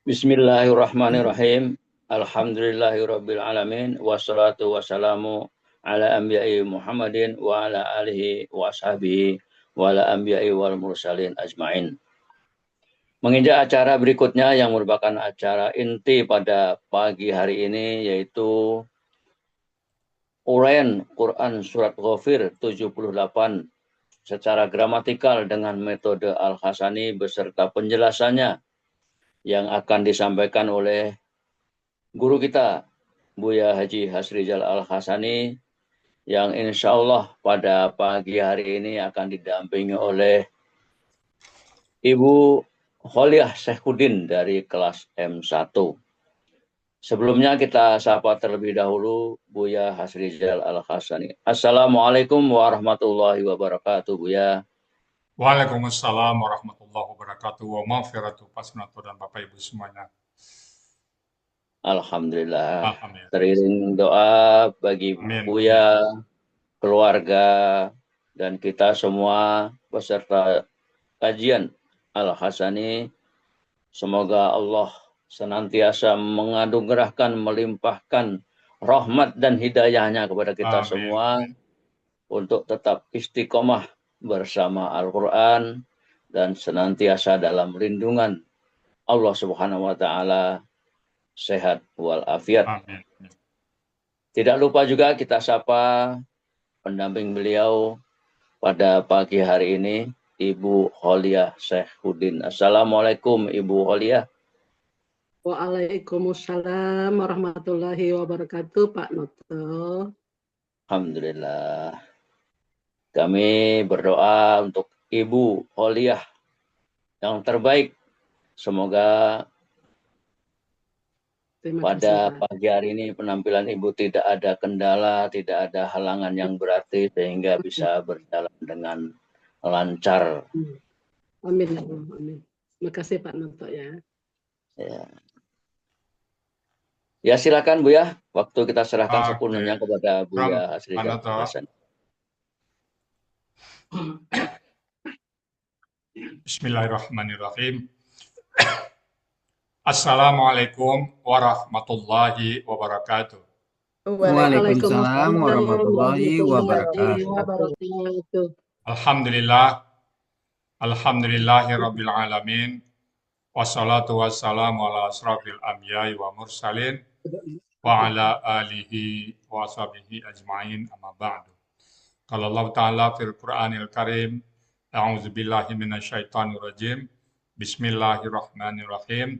Bismillahirrahmanirrahim. Alhamdulillahirabbil alamin wassalatu wassalamu ala anbiya'i Muhammadin wa ala alihi wa ashabihi wa ala anbiya'i wal mursalin ajmain. Menginjak acara berikutnya yang merupakan acara inti pada pagi hari ini, yaitu uraian Quran Surat Ghafir 78 secara gramatikal dengan metode Al-Hasani beserta penjelasannya yang akan disampaikan oleh guru kita, Buya Haji Hasrizal Al-Hasani, yang insya Allah pada pagi hari ini akan didampingi oleh Ibu Kholiah Syekhudin dari kelas M1. Sebelumnya kita sapa terlebih dahulu Buya Hasrizal Al-Hasani. Assalamualaikum warahmatullahi wabarakatuh, Buya. Waalaikumsalam warahmatullahi wabarakatuh. Wa maghfiratu pasnatu dan Bapak Ibu semuanya. Alhamdulillah. Alhamdulillah. Teriring doa bagi Amin. Buya, keluarga, dan kita semua peserta kajian Al-Hasani. Semoga Allah senantiasa menganugerahkan, melimpahkan rahmat dan hidayahnya kepada kita Amin. semua untuk tetap istiqomah bersama Al-Quran dan senantiasa dalam lindungan Allah Subhanahu wa Ta'ala, sehat walafiat. Amin. Tidak lupa juga kita sapa pendamping beliau pada pagi hari ini, Ibu Kholiah Syekhudin. Assalamualaikum Ibu Kholiah. Waalaikumsalam warahmatullahi wabarakatuh, Pak Noto. Alhamdulillah. Kami berdoa untuk Ibu Kholiah yang terbaik. Semoga pada pagi hari ini penampilan Ibu tidak ada kendala, tidak ada halangan yang berarti sehingga bisa berjalan dengan lancar. Amin. Amin. Terima kasih Pak Noto ya. Ya silakan Bu ya, waktu kita serahkan sepenuhnya kepada Buya Hasrizal Al-Hasani. Bismillahirrahmanirrahim. Assalamualaikum warahmatullahi wabarakatuh. Waalaikumsalam warahmatullahi wabarakatuh. Alhamdulillahirabbil alamin. Wassalatu wassalamu ala asrafil anbiya'i wa mursalin wa ala alihi wa ashabihi ajma'in, amma ba'du. Qala Allah Ta'ala fil Qur'anil Karim, a'udzu billahi minasyaitonir rajim. Bismillahirrahmanirrahim.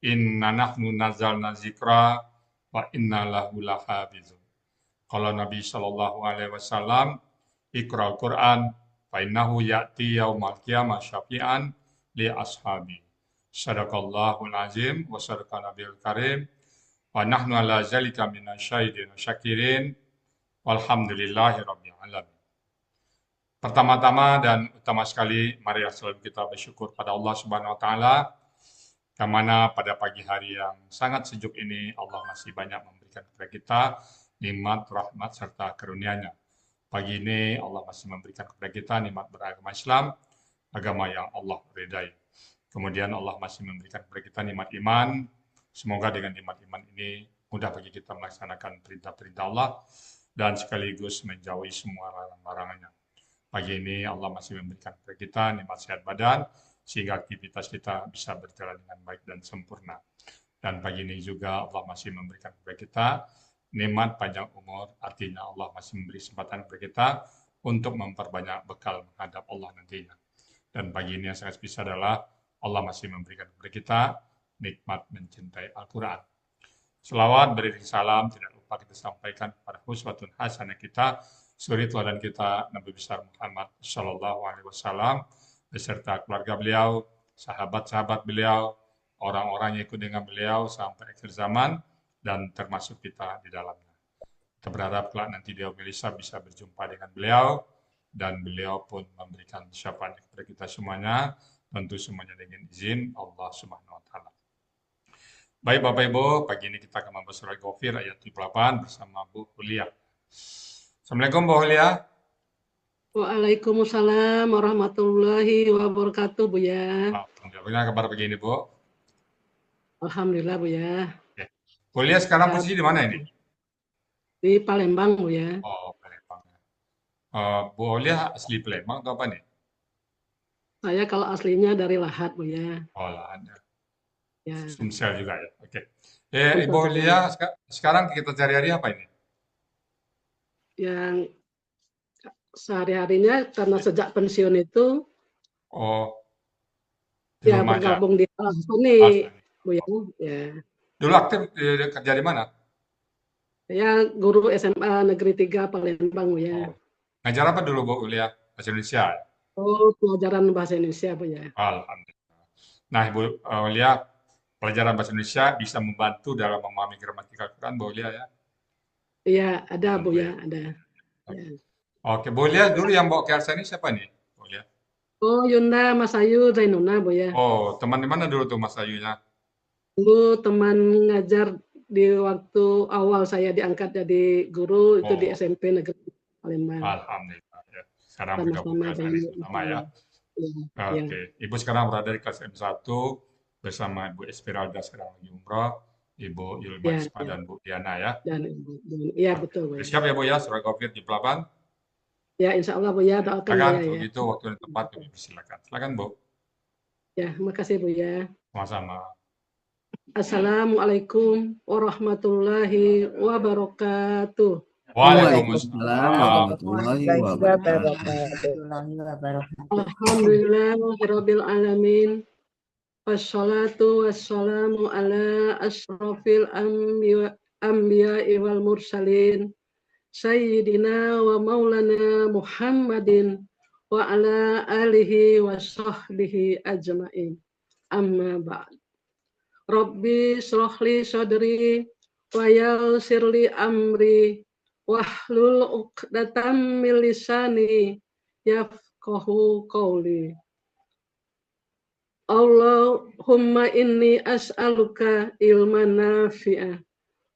Inna nahnu nazzalna dzikra wa inna lahu lahafizun. Qala Nabi sallallahu alaihi wasallam, Iqra'ul Qur'an fa innahu ya'ti yaumal qiyamah syafi'an li ashabi. Sadaqallahul azim wa sadaqa nabiyul karim wa nahnu ala zalika minasyahidin syakirin walhamdulillahi rabbil alamin. Pertama-tama dan utama sekali, mari selalu kita bersyukur pada Allah Subhanahu wa taala, yang mana pada pagi hari yang sangat sejuk ini Allah masih banyak memberikan kepada kita nikmat, rahmat serta karunia-Nya. Pagi ini Allah masih memberikan kepada kita nikmat beragama Islam, agama yang Allah ridai. Kemudian Allah masih memberikan kepada kita nikmat iman. Semoga dengan nikmat iman ini mudah bagi kita melaksanakan perintah-perintah Allah dan sekaligus menjauhi semua larangan-larangannya. Pagi ini Allah masih memberikan kepada kita nikmat sehat badan, sehingga aktivitas kita bisa berjalan dengan baik dan sempurna. Dan pagi ini juga Allah masih memberikan kepada kita nikmat panjang umur, artinya Allah masih memberi kesempatan kepada kita untuk memperbanyak bekal menghadap Allah nantinya. Dan pagi ini yang sangat spesial adalah Allah masih memberikan kepada kita nikmat mencintai Al-Quran. Selawat beriring salam tidak lupa kita sampaikan kepada uswatun hasanah kita, suri teladan kita Nabi besar Muhammad Shallallahu Alaihi Wasallam beserta keluarga beliau, sahabat-sahabat beliau, orang-orang yang ikut dengan beliau sampai akhir zaman dan termasuk kita di dalamnya. Kita berharap kelak nanti di yaumil hisab bisa berjumpa dengan beliau dan beliau pun memberikan syafaat kepada kita semuanya, tentu semuanya dengan izin Allah Subhanahu wa taala. Baik Bapak Ibu, pagi ini kita akan membahas surah Ghafir ayat 78 bersama Bu Kholiah. Assalamualaikum Bu Kholiah. Alhamdulillah Buya. Oke. Kuliah sekarang Ya, posisi di mana ini? di Palembang Buya. Oh, Palembang. Bu Aulia asli Palembang atau apa nih? Saya kalau aslinya dari Lahat Buya. Oh, lah ada. Ya, Sumsel juga ya. Oke. Ibu Sumsel juga. Aulia, sekarang kita cari-hari apa ini? Yang sehari-harinya karena sejak pensiun itu Oh, di ya rumah aja. bergabung di seni Asli. Buya. Ya, Dulu aktif kerja di mana? saya guru SMA Negeri 3 Palembang Oh. Buya. Ngajar apa dulu Bu Aulia? Bahasa Indonesia ya? Oh, pelajaran bahasa Indonesia Buya. Alhamdulillah. Nah, Ibu Aulia, pelajaran bahasa Indonesia bisa membantu dalam memahami gramatikal Quran, Bu Aulia ya? Iya, ada Tentu Buya, ya. ada. Ya. Oke, Bu Aulia dulu yang bawa ke Elsa ini siapa nih? Bu Aulia? Oh, Yunda, Mas Ayu, Zainuna Buya. Oh, teman di mana dulu tuh Mas Ayunya? Dulu teman ngajar di waktu awal saya diangkat jadi guru itu di Oh, SMP Negeri Palembang. alhamdulillah ya. Sekarang bergabung Sama-sama ke dengan Elsa sama ya. ya, Oke, Ibu sekarang berada di kelas M1 bersama Ibu Esmeralda sekarang lagi umroh, Ibu Yulma ya, Isma ya. dan Bu Diana ya. Dan iya Oke. betul Bu. Siap ya Bu ya, surah COVID di Pelabuhan. Ya, insya Allah Bu ya, doakan Bu Silakan, ya. kalau Ya, gitu waktu yang tepat kami persilakan. Silakan Bu, ya, makasih Bu ya. sama-sama. Assalamualaikum warahmatullahi wabarakatuh. Waalaikumsalam. warahmatullahi wabarakatuh. Alhamdulillahirabbil alamin. Wassalatu wassalamu ala asrofil anbiya'i wal mursalin Sayyidina wa maulana Muhammadin wa ala alihi wa sahbihi ajma'in. Amma ba'd. Rabbi shrahli sadri wa yassirli amri wahlul 'uqdatam min lisani yafqahu qawli. Allahumma inni as'aluka ilman nafi'ah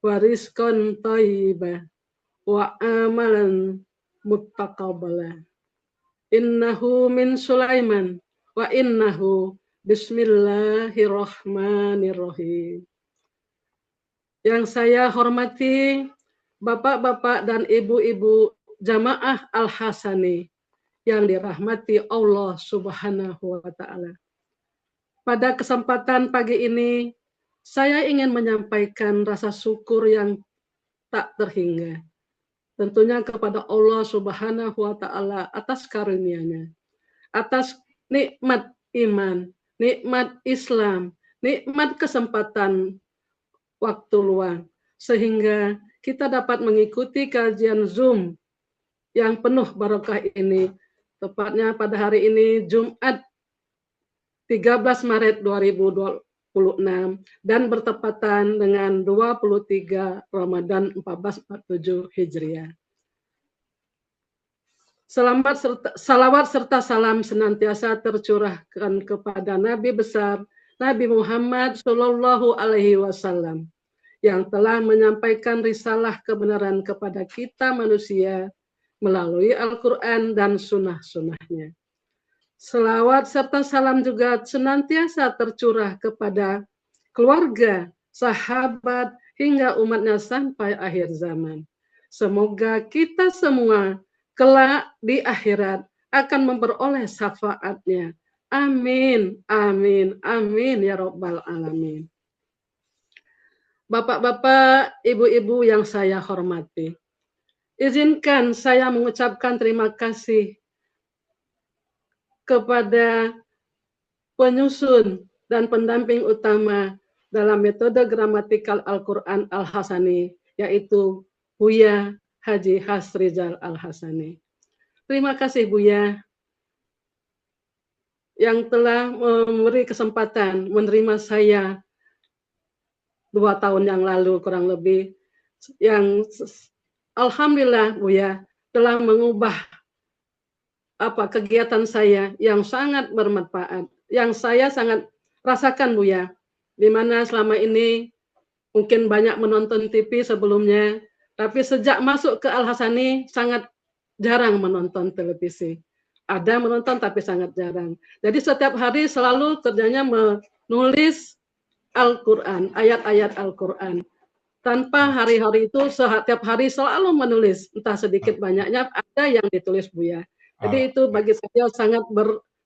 wa rizqan thayyibah wa amalan muttaqabbala. Innahu min Sulaiman wa innahu bismillahirrahmanirrahim. Yang saya hormati Bapak-bapak dan ibu-ibu jamaah Al-Hasani yang dirahmati Allah Subhanahu wa taala. Pada kesempatan pagi ini, saya ingin menyampaikan rasa syukur yang tak terhingga. Tentunya kepada Allah Subhanahu wa taala atas karunia-Nya, atas nikmat iman, nikmat Islam, nikmat kesempatan waktu luang, sehingga kita dapat mengikuti kajian Zoom yang penuh barokah ini, tepatnya pada hari ini Jumat 13 Maret 2026 dan bertepatan dengan 23 Ramadan 1447 Hijriah. Salawat serta salam senantiasa tercurahkan kepada Nabi besar Nabi Muhammad Shallallahu Alaihi Wasallam yang telah menyampaikan risalah kebenaran kepada kita manusia melalui Al-Quran dan sunnah-sunnahnya. Selawat serta salam juga senantiasa tercurah kepada keluarga, sahabat, hingga umatnya sampai akhir zaman. Semoga kita semua kelak di akhirat akan memperoleh syafaatnya. Amin, amin, amin ya Rabbal Alamin. Bapak-bapak, ibu-ibu yang saya hormati, izinkan saya mengucapkan terima kasih kepada penyusun dan pendamping utama dalam metode gramatikal Al-Quran Al-Hasani, yaitu Buya Haji Hasrizal Al-Hasani. Terima kasih Buya yang telah memberi kesempatan menerima saya 2 tahun yang lalu kurang lebih, yang alhamdulillah Buya telah mengubah kegiatan saya yang sangat bermanfaat, yang saya sangat rasakan Buya, di mana selama ini mungkin banyak menonton TV sebelumnya, tapi sejak masuk ke Al-Hasani sangat jarang menonton televisi. Ada menonton tapi sangat jarang. Jadi setiap hari selalu kerjanya menulis Al-Quran, ayat-ayat Al-Quran. Tanpa hari-hari itu setiap hari selalu menulis, entah sedikit banyaknya ada yang ditulis Buya. Jadi itu bagi saya sangat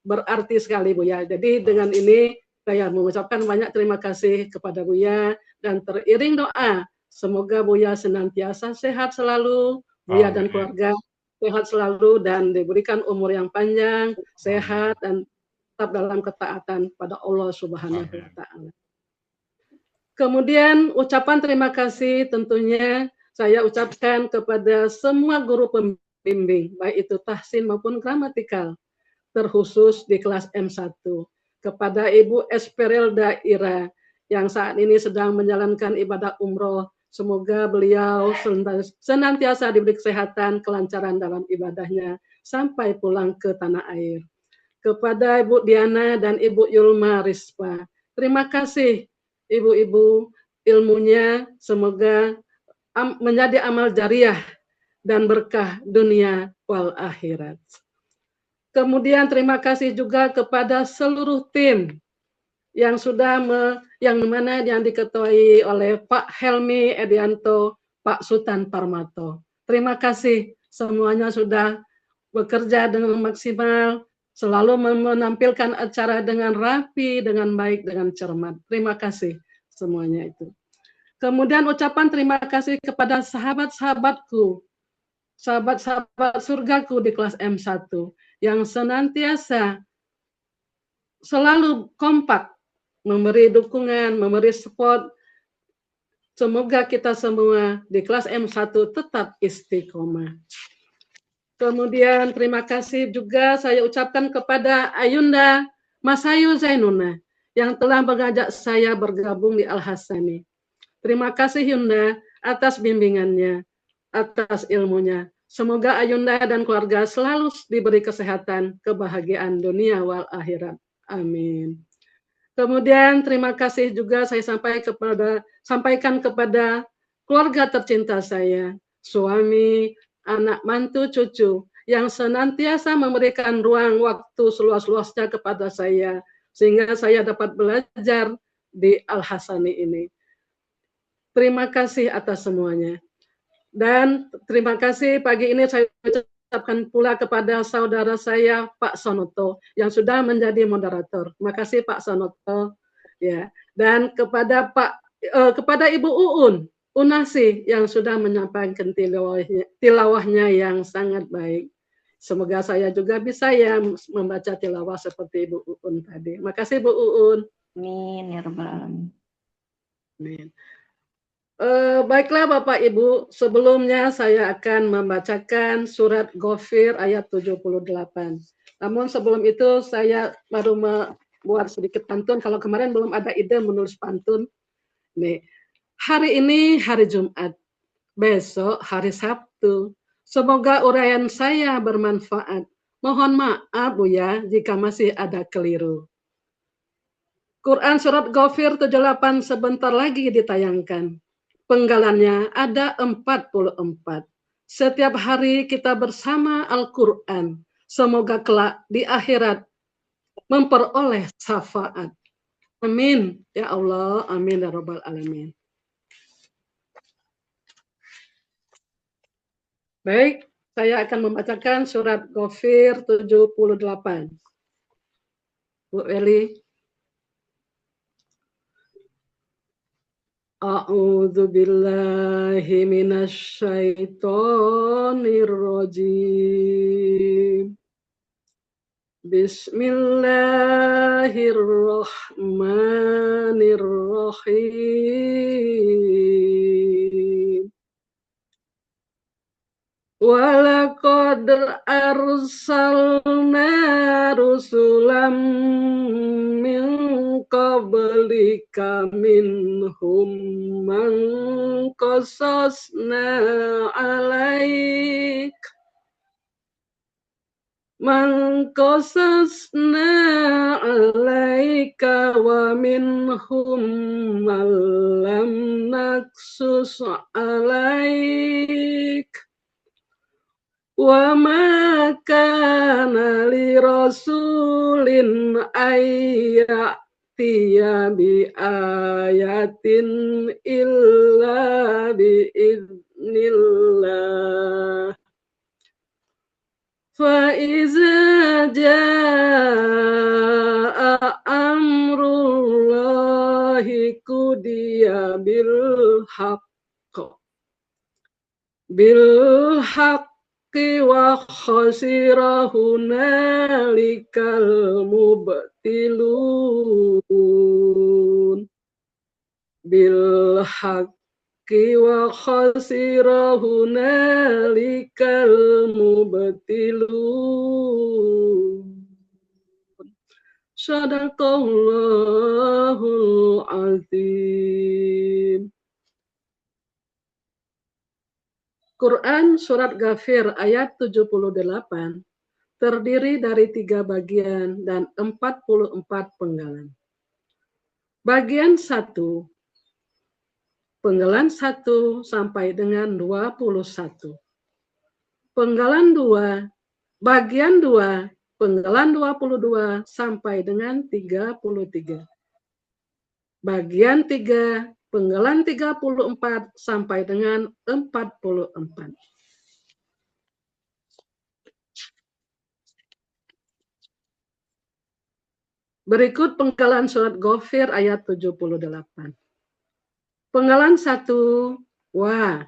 berarti sekali Buya. Jadi dengan ini saya mengucapkan banyak terima kasih kepada Buya dan teriring doa semoga Buya senantiasa sehat selalu, Buya dan keluarga sehat selalu dan diberikan umur yang panjang, sehat dan tetap dalam ketaatan pada Allah Subhanahu wa taala. Kemudian ucapan terima kasih tentunya saya ucapkan kepada semua guru pembimbing, baik itu tahsin maupun gramatikal, terkhusus di kelas M1. Kepada Ibu Esperilda Ira, yang saat ini sedang menjalankan ibadah umroh, semoga beliau senantiasa diberi kesehatan, kelancaran dalam ibadahnya, sampai pulang ke tanah air. Kepada Ibu Diana dan Ibu Yulma Rispa, terima kasih Ibu-ibu, ilmunya semoga menjadi amal jariah dan berkah dunia wal akhirat. Kemudian terima kasih juga kepada seluruh tim yang sudah yang diketuai oleh Pak Helmi Edianto, Pak Sultan Parmato. Terima kasih semuanya sudah bekerja dengan maksimal, selalu menampilkan acara dengan rapi, dengan baik, dengan cermat. Terima kasih semuanya itu. Kemudian ucapan terima kasih kepada sahabat-sahabatku, sahabat-sahabat surgaku di kelas M1 yang senantiasa selalu kompak memberi dukungan, memberi support. Semoga kita semua di kelas M1 tetap istiqomah. Kemudian terima kasih juga saya ucapkan kepada Ayunda Masayu Zainuna yang telah mengajak saya bergabung di Al-Hasani. Terima kasih Yunda atas bimbingannya, atas ilmunya. Semoga Ayunda dan keluarga selalu diberi kesehatan, kebahagiaan dunia wal akhirat. Amin. Kemudian terima kasih juga saya sampaikan kepada keluarga tercinta saya, suami, anak, mantu, cucu, yang senantiasa memberikan ruang waktu seluas-luasnya kepada saya, sehingga saya dapat belajar di Al-Hasani ini. Terima kasih atas semuanya. Dan terima kasih pagi ini saya ucapkan pula kepada saudara saya Pak Sonoto yang sudah menjadi moderator. Terima kasih Pak Sonoto. Ya. Dan kepada Ibu Uun Unasi yang sudah menyampaikan tilawahnya yang sangat baik. Semoga saya juga bisa ya membaca tilawah seperti Ibu Uun tadi. Terima kasih Bu Uun. Amin ya rabbal alamin. Amin. Baiklah Bapak Ibu, sebelumnya saya akan membacakan surat Ghafir ayat 78. Namun sebelum itu saya baru membuat sedikit pantun. Kalau kemarin belum ada ide menulis pantun. Nih, hari ini hari Jumat, besok hari Sabtu. Semoga uraian saya bermanfaat. Mohon maaf Bu ya jika masih ada keliru. Quran surat Ghafir 78 sebentar lagi ditayangkan. Penggalannya ada 44. Setiap hari kita bersama Al-Quran. Semoga kelak di akhirat memperoleh syafaat. Amin. Ya Allah. Amin. Ya Rabbal Alamin. Baik, saya akan membacakan surat Ghafir 78. Bu Eli. A'udzu billahi minasy syaithanir rajim. Bismillahirrahmanirrahim. Walaqad arsalna rusulam min qablika minhum man qasasna alaik wa minhum man lam naqsus alaik. Wa ma kana li rasulin ayya ya'tiya bi ayatin illa bi idznillah. Fa iza jaa amrullahi qudiya bil haqqi wa khasira hunalikal mubtilun bil haqqi wa khasira hunalikal mubtilun. Shadaqallahul azim. Quran Surat Ghafir ayat 78 terdiri dari 3 bagian dan 44 penggalan. Bagian 1, penggalan 1 sampai dengan 21. Penggalan 2, bagian 2, penggalan 22 sampai dengan 33. Bagian 3, penggalan 34 sampai dengan 44. Berikut penggalan surat Ghafir ayat 78. Penggalan 1, wa.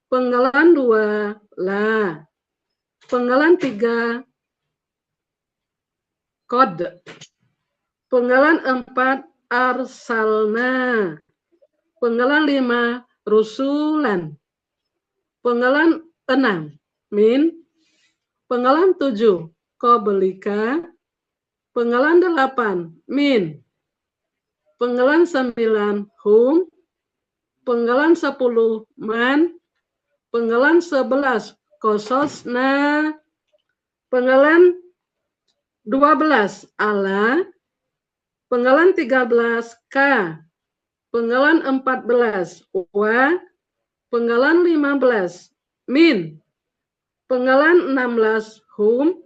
Penggalan 2, la. Penggalan 3, qad. Penggalan 4, arsalna. Penggalan 5, rusulan. Penggalan 6, min. Penggalan 7, qablika. Penggalan 8, min. Penggalan 9, hum. Penggalan 10, man. Penggalan 11, qasasna. Penggalan 12, ala. Penggalan 13, ka. Penggalan 14, wa. Penggalan 15, min. Penggalan 16, hum.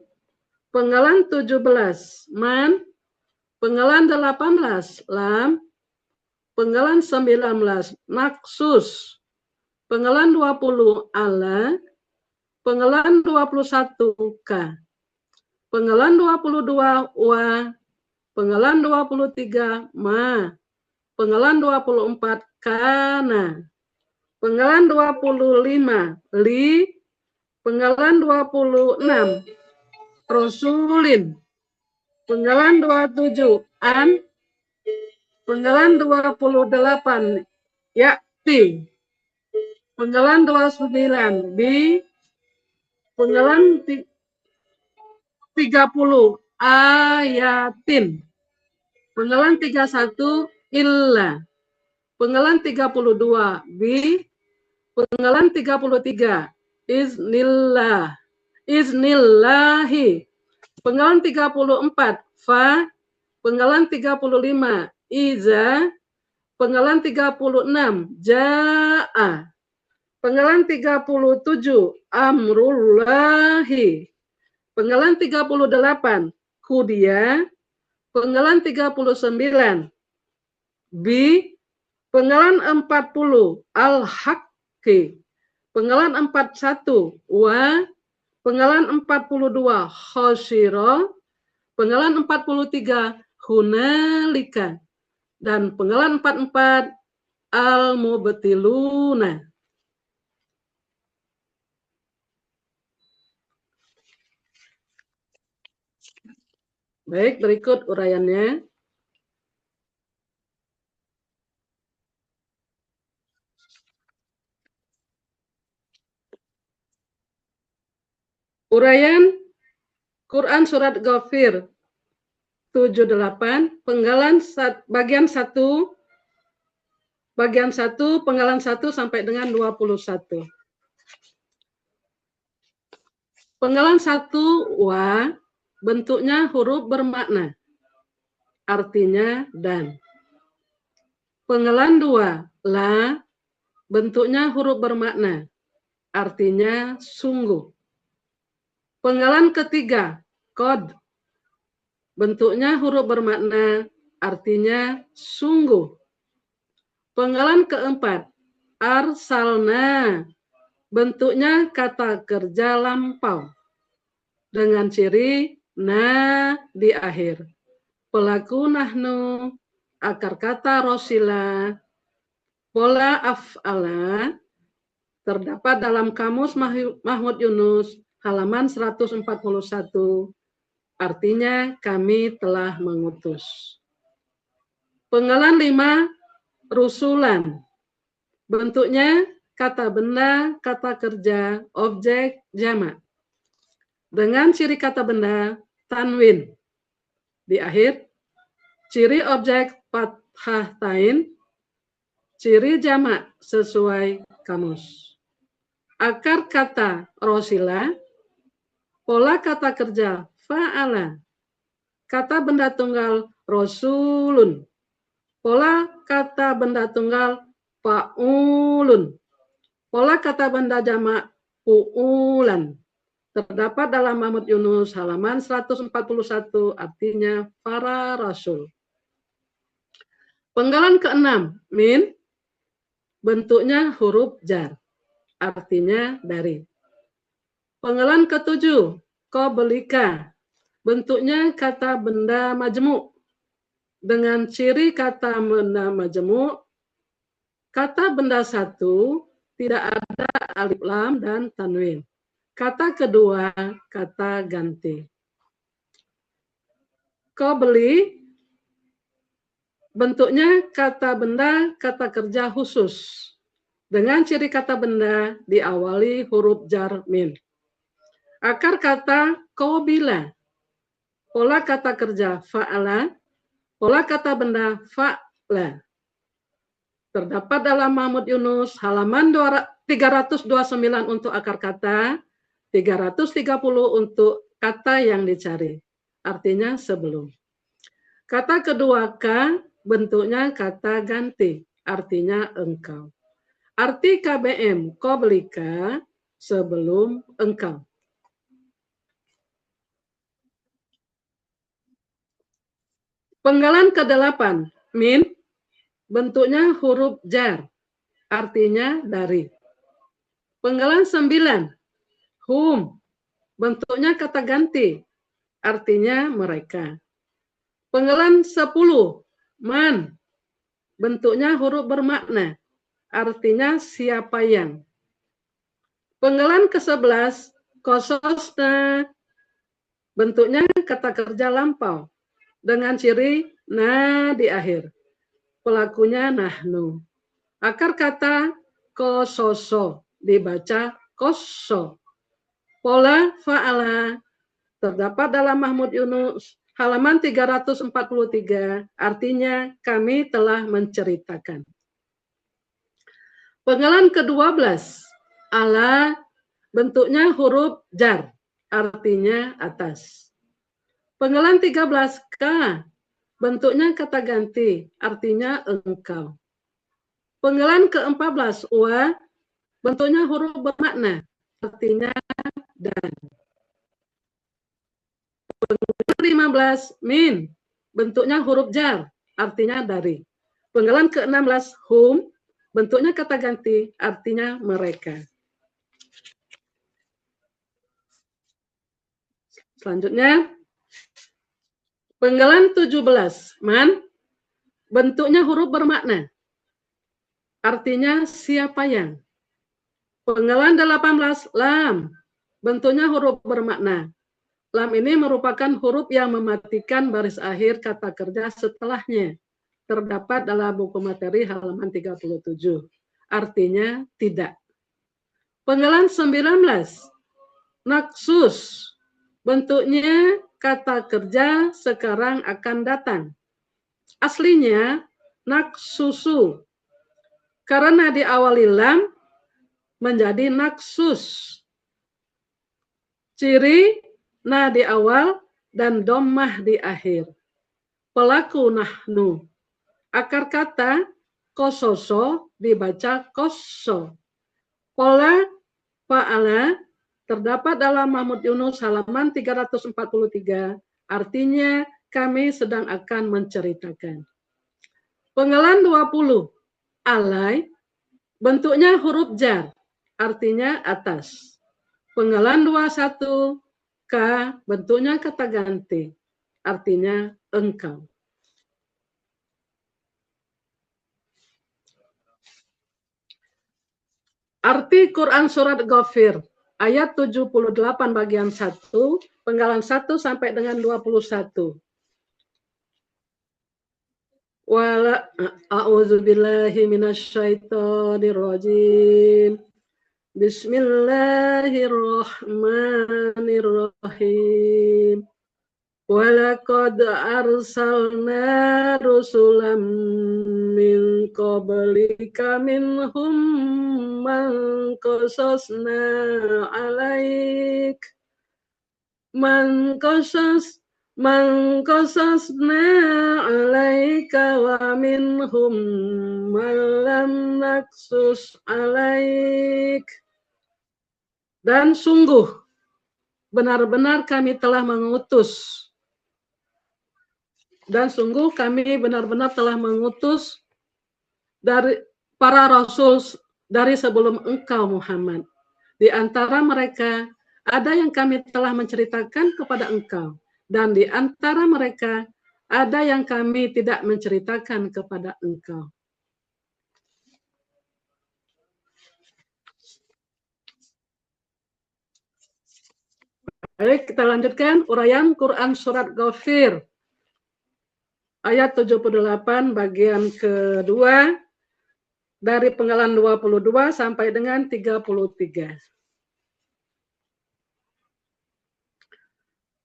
Penggalan 17, man. Penggalan 18, lam. Penggalan 19, maksus. Penggalan 20, ala. Penggalan 21, ka. Penggalan 22, wa. Penggalan 23, ma. Penggalan 24, kana. Penggalan 25, li. Penggalan 26, rasulin. Penggalan 27, an. Penggalan 28, yakti. Penggalan 29, bi. Penggalan 30, ayatin. Penggalan 31, illa. Penggalan 32, bi. Penggalan 33, iznillah. Iznillahi. Penggalan 34, fa. Penggalan 35, iza. Penggalan 36, jaa. Penggalan 37, amrullahi. Penggalan 38, kudia. Penggalan 39, bi. Penggalan 40, al-haqqi. Penggalan 41, wa. Penggalan 42, khasira. Penggalan 43, hunalika. Dan penggalan 44, al-mubtiluna. Baik, berikut uraiannya. Uraian Quran Surat Ghafir 78, penggalan bagian 1, penggalan 1 sampai dengan 21. Penggalan 1, wa, bentuknya huruf bermakna, artinya dan. Penggalan 2, la, bentuknya huruf bermakna, artinya sungguh. Penggalan ketiga, qad, bentuknya huruf bermakna, artinya sungguh. Penggalan keempat, arsalna, bentuknya kata kerja lampau dengan ciri na di akhir. Pelaku nahnu, akar kata rosila, pola af'ala, terdapat dalam Kamus Mahmud Yunus halaman 141, artinya kami telah mengutus. Penggalan 5, rusulan, bentuknya kata benda, kata kerja, objek, jamak. Dengan ciri kata benda, tanwin di akhir, ciri objek, fathah tain, ciri jamak sesuai kamus. Akar kata rosila, pola kata kerja fa'ala, kata benda tunggal rosulun, pola kata benda tunggal fa'ulun, pola kata benda jamak fu'ulan. Terdapat dalam Mahmud Yunus halaman 141, artinya para rasul. Penggalan ke-6, min, bentuknya huruf jar, artinya dari. Penggalan ke-7, qablika, bentuknya kata benda majmu'. Dengan ciri kata benda majmu', kata benda satu tidak ada alif lam dan tanwin. Kata kedua, kata ganti. Qabli, bentuknya kata benda, kata kerja khusus. Dengan ciri kata benda diawali huruf jar min. Akar kata qabila, pola kata kerja fa'ala, pola kata benda fa'la. Terdapat dalam Mahmud Yunus halaman 329 untuk akar kata, 330 untuk kata yang dicari, artinya sebelum. Kata kedua ka, bentuknya kata ganti, artinya engkau. Arti KBM, qablika, sebelum engkau. Penggalan ke-8, min, bentuknya huruf jar, artinya dari. Penggalan 9, hum, bentuknya kata ganti, artinya mereka. Penggalan 10, man, bentuknya huruf bermakna, artinya siapa yang. Penggalan ke-11, kososna, bentuknya kata kerja lampau, dengan ciri na di akhir. Pelakunya nahnu. Akar kata kososo, dibaca koso. Pola fa'ala, terdapat dalam Mahmud Yunus halaman 343, artinya kami telah menceritakan. Penggalan ke-12, ala, bentuknya huruf jar, artinya atas. Penggalan 13, ka, bentuknya kata ganti, artinya engkau. Penggalan ke-14, wa, bentuknya huruf bermakna, artinya dan. Penggalan 15, min, bentuknya huruf jar, artinya dari. Penggalan ke-16, hum, bentuknya kata ganti, artinya mereka. Selanjutnya, penggalan 17, man, bentuknya huruf bermakna, artinya siapa yang. Penggalan 18, lam, bentuknya huruf bermakna. Lam ini merupakan huruf yang mematikan baris akhir kata kerja setelahnya. Terdapat dalam buku materi halaman 37. Artinya tidak. Penggalan 19, naksus, bentuknya kata kerja sekarang akan datang. Aslinya naksusu. Karena diawali lam menjadi naksus. Ciri na di awal dan dommah di akhir. Pelaku nahnu. Akar kata kososo dibaca kosso. Pola fa'ala terdapat dalam Mahmud Yunus halaman 343, artinya kami sedang akan menceritakan. Penggalan 20, alai, bentuknya huruf jar, artinya atas. Penggalan 21, ka, bentuknya kata ganti, artinya engkau. Arti Quran Surat Ghafir, ayat 78 bagian 1, penggalan 1 sampai dengan 21. Wala a'udzubillahi minasyaitonirrajim. Bismillahirrahmanirrahim. Walaqad arsalna rusulam min qablika minhum man qasasna alaik man qasasna alaika wa minhum man lam naqsus alaik. Dan sungguh benar-benar kami telah mengutus. Dan sungguh kami benar-benar telah mengutus dari para rasul dari sebelum engkau Muhammad. Di antara mereka ada yang kami telah menceritakan kepada engkau. Dan di antara mereka ada yang kami tidak menceritakan kepada engkau. Baik, kita lanjutkan uraian Quran Surat Ghafir. Ayat 78 bagian kedua dari penggalan 22 sampai dengan 33.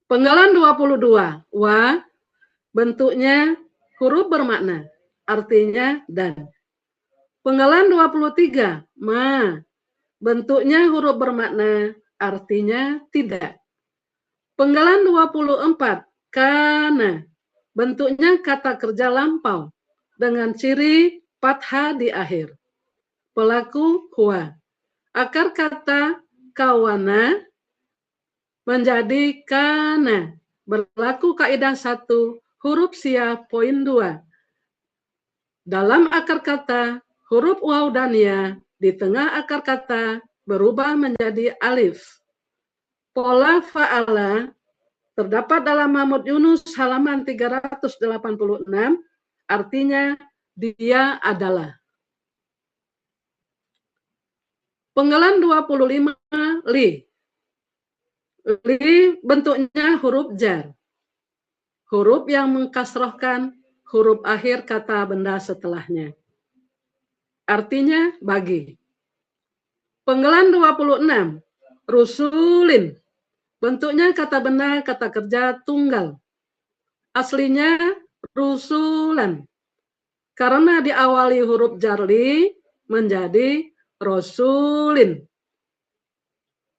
Penggalan 22, wa, bentuknya huruf bermakna, artinya dan. Penggalan 23, ma, bentuknya huruf bermakna, artinya tidak. Penggalan 24, kana, bentuknya kata kerja lampau dengan ciri fathah di akhir. Pelaku huwa. Akar kata kawana menjadi kana. Berlaku kaidah 1, huruf sia poin 2. Dalam akar kata, huruf waw dan ya di tengah akar kata berubah menjadi alif. Pola fa'ala terdapat dalam Mahmud Yunus halaman 386, artinya dia adalah. Penggalan 25, li. Li bentuknya huruf jar. Huruf yang mengkasrohkan huruf akhir kata benda setelahnya. Artinya bagi. Penggalan 26, rusulin. Bentuknya kata benda, kata kerja tunggal. Aslinya rusulan. Karena diawali huruf jarli menjadi rasulin.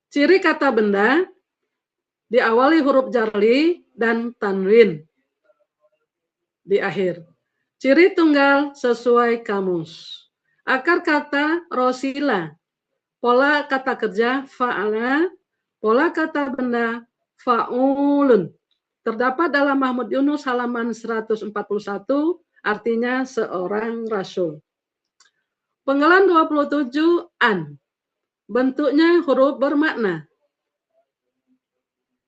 Ciri kata benda diawali huruf jarli dan tanwin di akhir. Ciri tunggal sesuai kamus. Akar kata rosila. Pola kata kerja fa'ala. Pola kata benda fa'ulun. Terdapat dalam Mahmud Yunus halaman 141, artinya seorang rasul. Penggalan 27, an. Bentuknya huruf bermakna.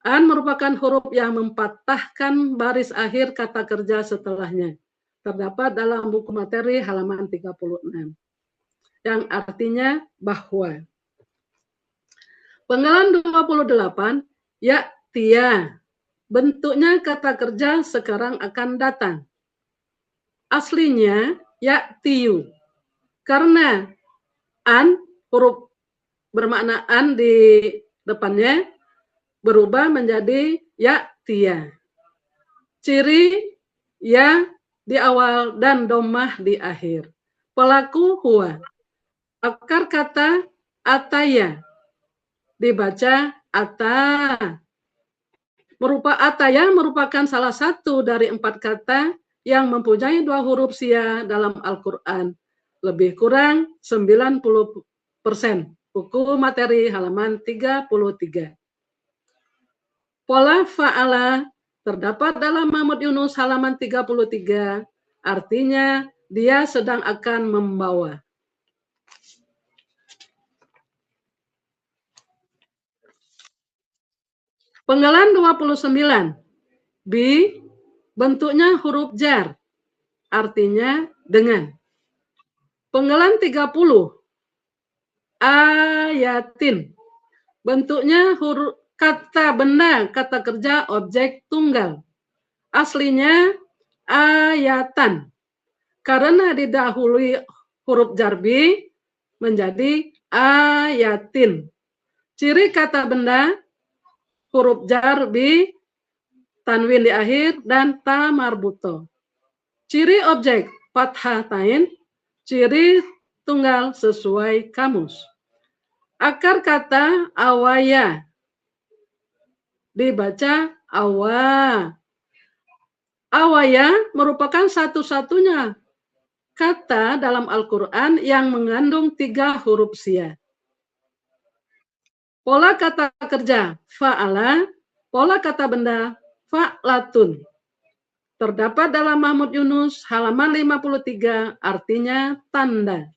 An merupakan huruf yang mempatahkan baris akhir kata kerja setelahnya. Terdapat dalam buku materi halaman 36. Yang artinya bahwa. Penggalan 28, ya tia. Bentuknya kata kerja sekarang akan datang. Aslinya ya tiu. Karena an, huruf bermakna an di depannya, berubah menjadi ya tia. Ciri ya di awal dan domah di akhir. Pelaku huwa. Akar kata ataya. Dibaca ata. Ataya merupakan salah satu dari 4 kata yang mempunyai 2 huruf sia dalam Al-Quran. Lebih kurang 90%. Buku materi halaman 33. Pola fa'ala terdapat dalam Mahmud Yunus halaman 33, artinya dia sedang akan membawa. Penggalan 29, B, bentuknya huruf jar, artinya dengan. Penggalan 30, ayatin, bentuknya huruf kata benda, kata kerja, objek tunggal. Aslinya ayatan. Karena didahului huruf jarbi menjadi ayatin. Ciri kata benda huruf jarbi, tanwin di akhir, dan ta marbuto. Ciri objek fathatain, ciri tunggal sesuai kamus. Akar kata awaya, dibaca awa. Awaya merupakan satu-satunya kata dalam Al-Quran yang mengandung 3 huruf sia. Pola kata kerja fa'ala, pola kata benda fa'latun. Terdapat dalam Mahmud Yunus halaman 53, artinya tanda.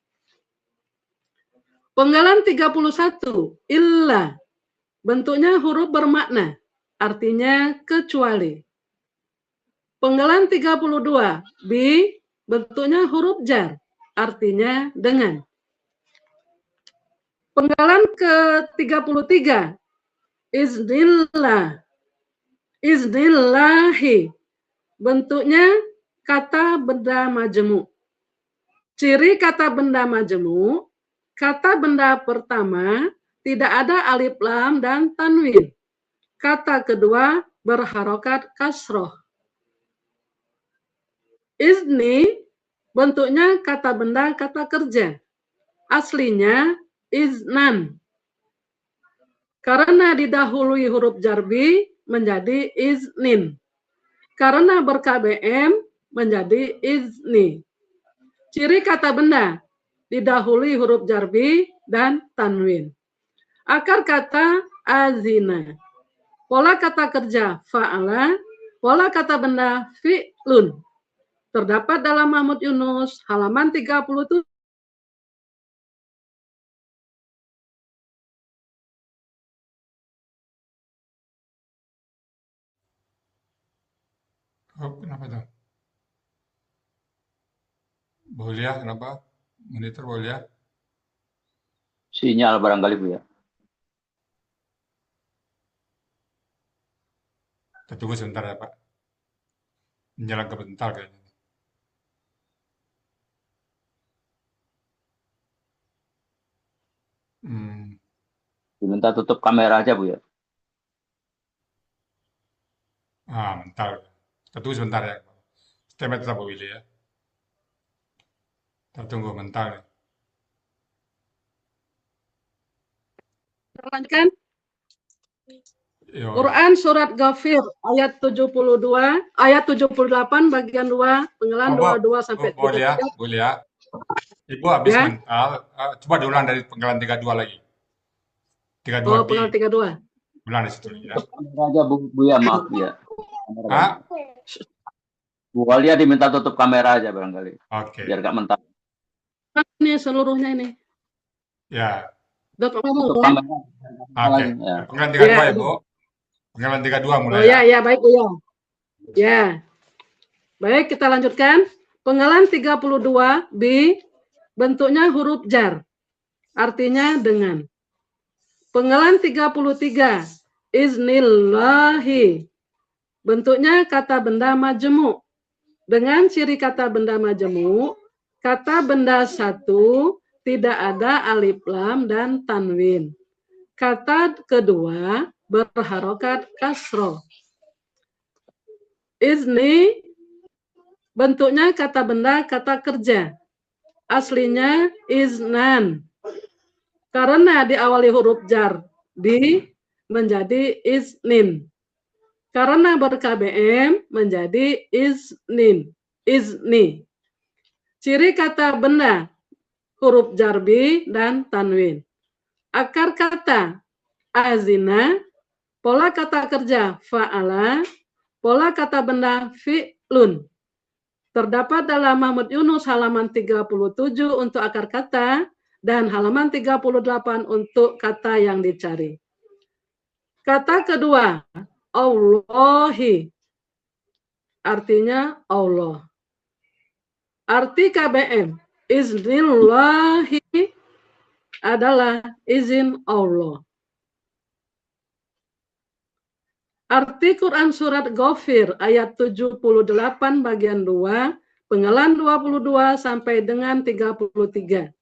Penggalan 31, illa, bentuknya huruf bermakna, artinya kecuali. Penggalan 32, bi, bentuknya huruf jar, artinya dengan. Penggalan ke-33, iznillah, iznillahi, bentuknya kata benda majemuk. Ciri kata benda majemuk, kata benda pertama tidak ada alif lam dan tanwin. Kata kedua berharokat kasroh. Izni, bentuknya kata benda kata kerja. Aslinya iznan. Karena didahului huruf jarbi menjadi iznin. Karena ber-KBM menjadi izni. Ciri kata benda didahului huruf jarbi dan tanwin. Akar kata azina. Pola kata kerja fa'ala, pola kata benda fi'lun. Terdapat dalam Mahmud Yunus halaman 37. Oh, kenapa tuh? Boleh ya, kenapa? Monitor boleh ya? Sinyal barangkali Bu ya. Kita tunggu sebentar ya Pak. Menjelang kebentar kayaknya. Diminta tutup kamera aja Bu ya. Bentar. Kita tunggu sebentar ya. Stay tetap Bu Willy ya. Kita tunggu bentar nih. Lanjutkan. Yo. Quran surat Ghafir ayat 72, ayat 78 bagian 2, penggalan 22 sampai 33. Boleh ya, boleh ya. Ibu habis Ya. mental, coba diulang dari penggalan 32 lagi. 32 Oh, penggalan 32. Ulang di situ ya. Kamera aja Bu ya, maaf ya. Hah? Bu Walia diminta tutup kamera aja barangkali. Oke. Biar gak mentah. Ini seluruhnya ini. Ya. Tutup ya. kamera. Oke. Ya. Penggalan 32 Ya. ya, Bu. Penggalan 32 mulai. Oh ya, baik Bu ya. Ya. Baik, kita lanjutkan. Penggalan 32 B, bentuknya huruf jar. Artinya dengan. Penggalan 33 iznillahi, bentuknya kata benda majemuk. Dengan ciri kata benda majemuk, kata benda satu tidak ada alif lam dan tanwin. Kata kedua berharokat kasroh. Izni, bentuknya kata benda kata kerja. Aslinya iznan. Karena diawali huruf jar di menjadi iznin. Karena ber-KBM menjadi iznin. Izni. Ciri kata benda huruf jarbi dan tanwin. Akar kata azina, pola kata kerja fa'ala, Pola kata benda fi'lun. Terdapat dalam Mahmud Yunus halaman 37 untuk akar kata dan halaman 38 untuk kata yang dicari. Kata kedua, Allahi. Artinya Allah. Arti KBM, iznillahi adalah izin Allah. Arti Quran surat Ghafir ayat 78 bagian 2, penggalan 22 sampai dengan 33.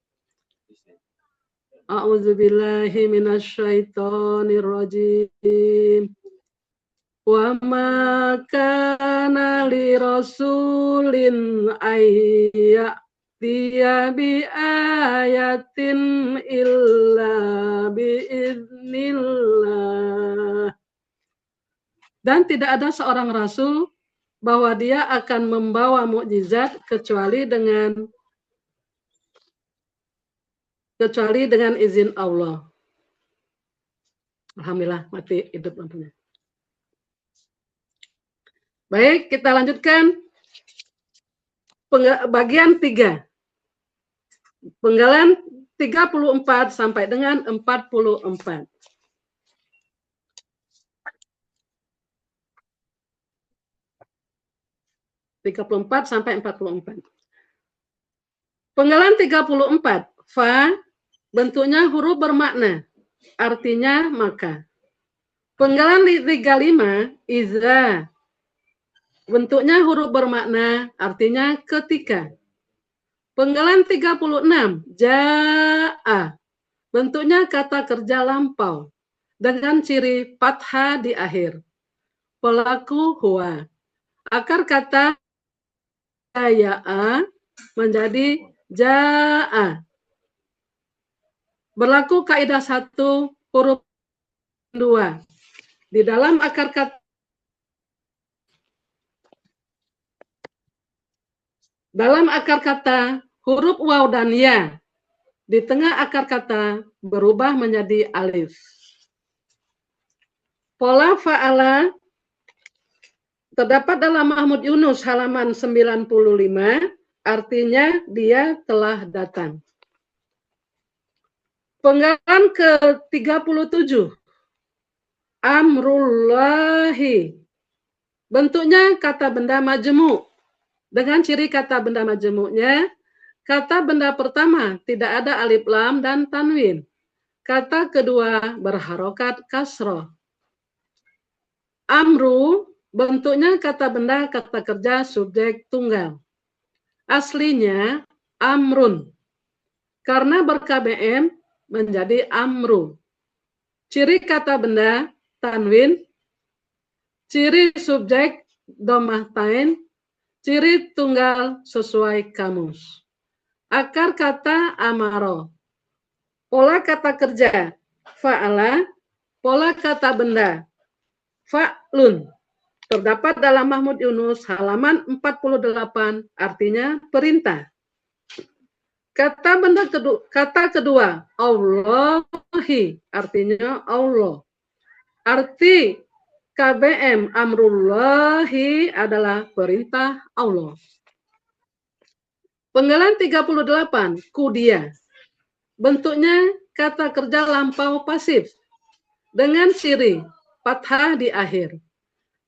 A'udzubillahi minasyaitonirrajim. Wa ma kana li rasulin ayyatiya bi ayatin illa bi idznillah. Dan tidak ada seorang rasul bahwa dia akan membawa mukjizat kecuali dengan izin Allah. Alhamdulillah, mati hidup lampunya. Baik, kita lanjutkan bagian 3. Penggalan 34 sampai dengan 44. Sampai 44. Penggalan 34. Fa bentuknya huruf bermakna, artinya maka. Penggalan 35. Iza bentuknya huruf bermakna, artinya ketika. Penggalan 36. Ja'a bentuknya kata kerja lampau dengan ciri fathah di akhir. Pelaku huwa. Akar kata ja'a menjadi ja'a. Berlaku kaidah 1 huruf 2. Di dalam akar kata huruf waw dan ya di tengah akar kata berubah menjadi alif. Pola fa'ala terdapat dalam Mahmud Yunus halaman 95, artinya dia telah datang. Penggalan ke-37. Amrullahi. Bentuknya kata benda majmu'. Dengan ciri kata benda majmu'nya, kata benda pertama tidak ada alif lam dan tanwin. Kata kedua berharokat kasroh. Amru bentuknya kata benda kata kerja subjek tunggal. Aslinya amrun. Karena ber-KBM menjadi amru. Ciri kata benda tanwin, ciri subjek dhammah tain, ciri tunggal sesuai kamus. Akar kata amaro. Pola kata kerja fa'ala, pola kata benda fa'lun. Terdapat dalam Mahmud Yunus halaman 48, artinya perintah. Kata kedua, Allahi, artinya Allah. Arti KBM amrullahi adalah perintah Allah. Penggalan 38, kudia. Bentuknya kata kerja lampau pasif dengan ciri fathah di akhir.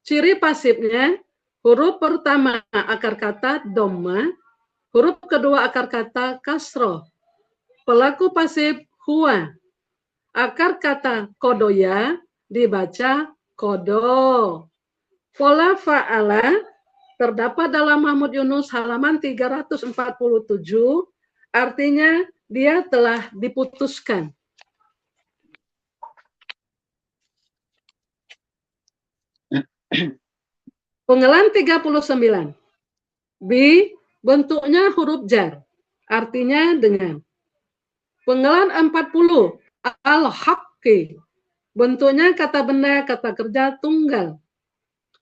Ciri pasifnya huruf pertama akar kata dhamma, huruf kedua akar kata kasroh. Pelaku pasif huwa. Akar kata kodoya dibaca kodo. Pola fa'ala terdapat dalam Mahmud Yunus halaman 347, artinya dia telah diputuskan. Penggalan 39. Bi bentuknya huruf jar, artinya dengan. Penggalan 40. Al-haqqi bentuknya kata benda kata kerja tunggal.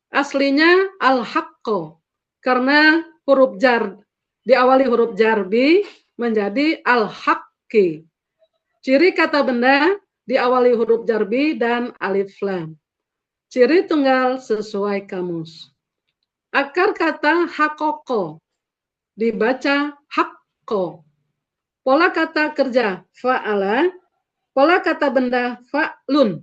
Aslinya al-haqqo, karena huruf jar diawali huruf jar bi menjadi al-haqqi. Ciri kata benda diawali huruf jar bi dan alif lam. Ciri tunggal sesuai kamus. Akar kata hakoko dibaca hakko. Pola kata kerja fa'ala, pola kata benda fa'lun.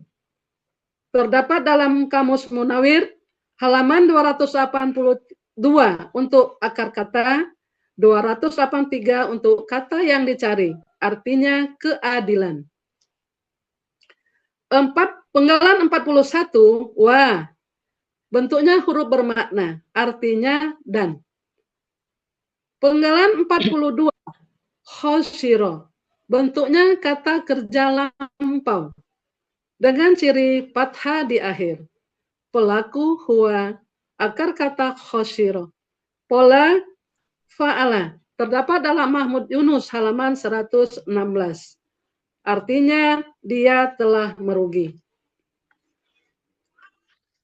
Terdapat dalam Kamus Munawir halaman 282 untuk akar kata, 283 untuk kata yang dicari, artinya keadilan. Penggalan 41, wah, bentuknya huruf bermakna, artinya dan. Penggalan 42, khosiro, bentuknya kata kerja lampau, dengan ciri fathah di akhir. Pelaku huwa, akar kata khosiro. Pola fa'ala, terdapat dalam Mahmud Yunus halaman 116. Artinya dia telah merugi.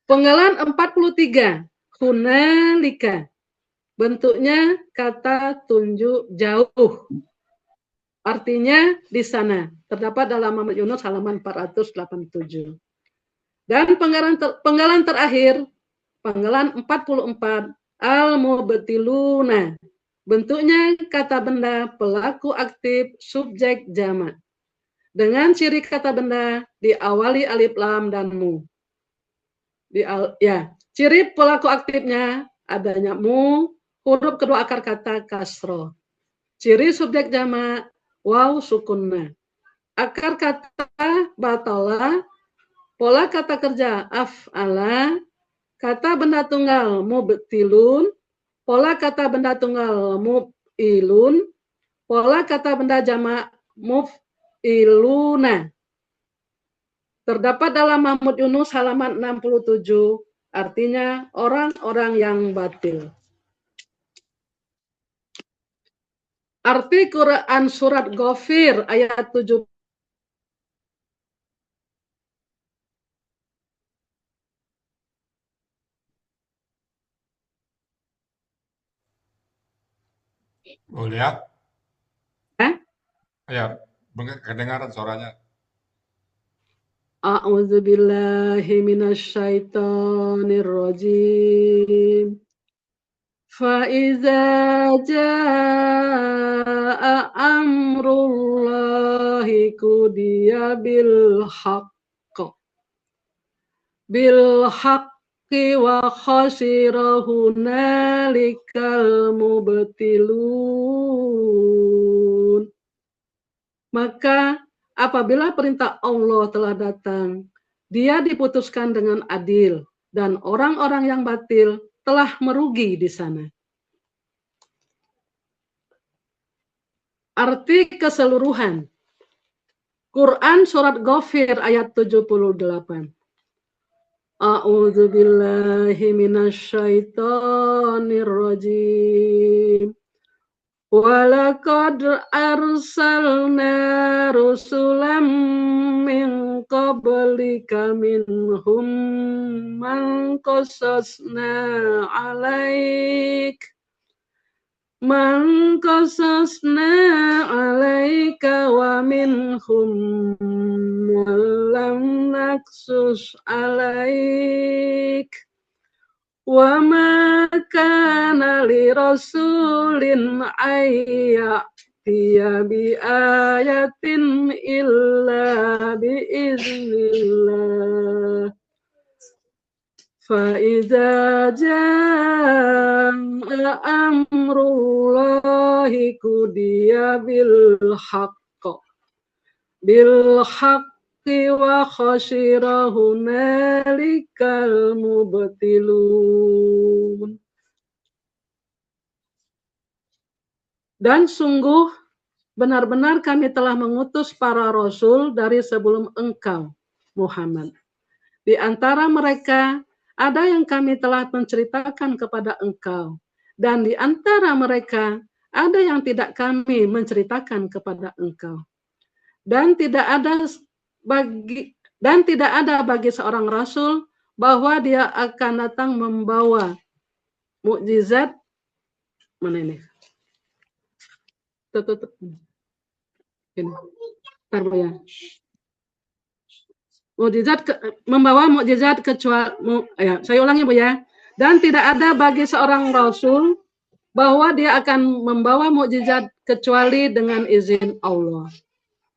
Penggalan 43, hunalika. Bentuknya kata tunjuk jauh. Artinya di sana. Terdapat dalam Mahmud Yunus halaman 487. Dan penggalan terakhir, penggalan 44, al-mubtiluna. Bentuknya kata benda pelaku aktif subjek jamak. Dengan ciri kata benda diawali alif lam dan mu. Ciri pelaku aktifnya adanya mu, huruf kedua akar kata kasro. Ciri subjek jamak waw sukunna. Akar kata batala, pola kata kerja af'ala, kata benda tunggal mubtilun, pola kata benda tunggal mub'ilun, pola kata benda jamak muf'iluna. Terdapat dalam Mahmud Yunus halaman 67, artinya orang-orang yang batil. Arti Quran surat Ghafir ayat 7. Boleh ya? Ya, kedengaran suaranya. A'udzu billahi minasyaitonir rajim. Fa iza jaa amrullahi qudiya bil haqqi wa khasira hunalikal mubtilun. Maka apabila perintah Allah telah datang, dia diputuskan dengan adil, dan orang-orang yang batil telah merugi di sana. Arti keseluruhan. Quran surat Ghafir ayat 78. A'udzu billahi minasyaitonir rajim. Walaqad arsalna rusulam min qablika minhum man qasasna alaika wa minhum man lam naqsus alaik. Wa ma kana li rasulin ayyatiya bi ayatin illa bi iznillah. Fa idza jaa amrullahi qudiya bil haqqi wa khasira hunalikal mubtilun. Dan sungguh benar-benar kami telah mengutus para rasul dari sebelum engkau, Muhammad. Di antara mereka ada yang kami telah menceritakan kepada engkau, dan di antara mereka ada yang tidak kami menceritakan kepada engkau. Dan tidak ada bagi seorang rasul bahwa dia akan datang membawa mukjizat. Mana ini? Tutup. Ini. Bentar, ya. membawa mukjizat kecuali saya ulangi Bu ya. Dan tidak ada bagi seorang rasul bahwa dia akan membawa mukjizat kecuali dengan izin Allah.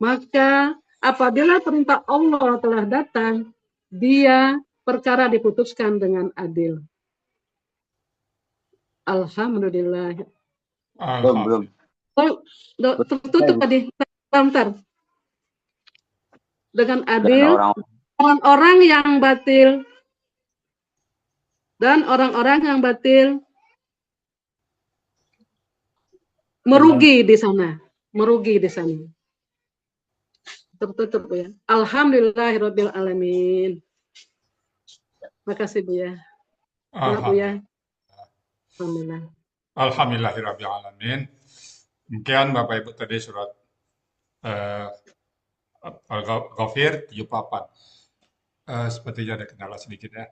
Maka apabila perintah Allah telah datang, perkara diputuskan dengan adil. Alhamdulillah. Belum. Tertutup tadi. Bentar. Dengan Dan adil, orang-orang yang batil dan orang-orang yang batil merugi di sana. Tertutup Bu ya. Alhamdulillahirabbil alamin. Makasih Bu ya. Bu ya. Alhamdulillah. Alhamdulillahirabbil alamin. Demikian Bapak Ibu tadi surat Al-Ghafir 78. Sepertinya ada kendala sedikit ya.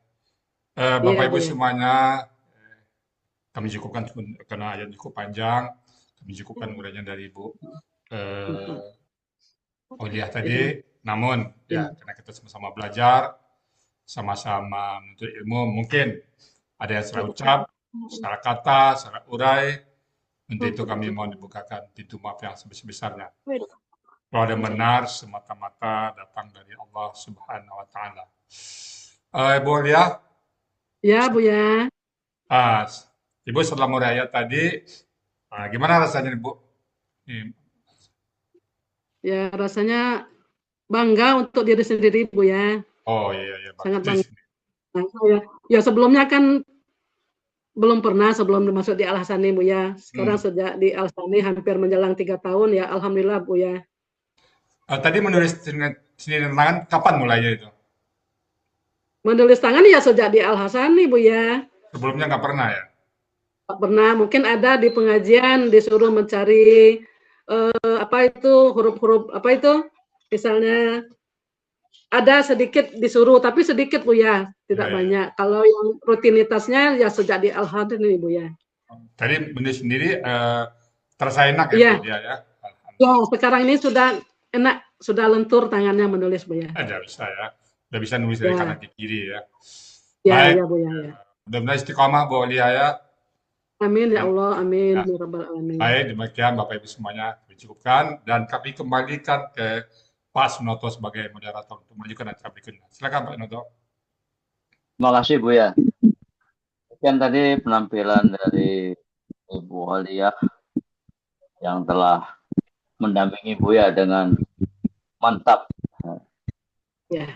Bapak Ibu semuanya, kami cukupkan karena ayat cukup panjang. Kami cukupkan uraian dari Ibu Aulia tadi. Namun ya karena kita sama-sama belajar, sama-sama menuntut ilmu, mungkin ada yang salah ucap, salah kata, salah urai. Untuk itu kami mohon dibukakan pintu maaf yang sebesar-besarnya. Kalau ada benar, semata-mata datang dari Allah Subhanahu wa Ta'ala. Ibu Aulia? Ya, Bu ya. Ibu setelah murai ayat tadi, gimana rasanya Ibu? Ya, rasanya bangga untuk diri sendiri Bu ya. Oh iya, sangat bangga. Ya sebelumnya kan belum pernah sebelum masuk di Al-Hasani Bu ya. Sekarang sejak di Al-Hasani hampir menjelang 3 tahun ya. Alhamdulillah Bu ya. Tadi menulis sendiri tangan kapan mulainya itu? Menulis tangan ya sejak di Al-Hasani Bu ya. Sebelumnya nggak pernah ya? Nggak pernah, mungkin ada di pengajian disuruh mencari huruf-huruf misalnya ada sedikit disuruh, tapi sedikit Bu ya, tidak banyak. Kalau yang rutinitasnya ya sejak di Al-Hasani Bu ya. Tadi menulis sendiri terasa enak ya Bu ya? Ya, sekarang ini sudah enak, sudah lentur tangannya menulis Bu ya. Udah bisa ya, udah bisa nulis dari kanan ke kiri ya. Ya Bu ya. Mudah-mudahan istiqomah Bu Aulia ya. Amin ya Allah, amin ya Rabbal alamin. Baik, demikian Bapak Ibu semuanya dicukupkan dan kami kembalikan ke Pak Sunoto sebagai moderator untuk melanjutkan acara berikutnya. Silakan Pak Sunoto. Terima kasih Bu ya. Sekian tadi penampilan dari Ibu Aulia yang telah mendampingi Bu ya dengan mantap. Ya.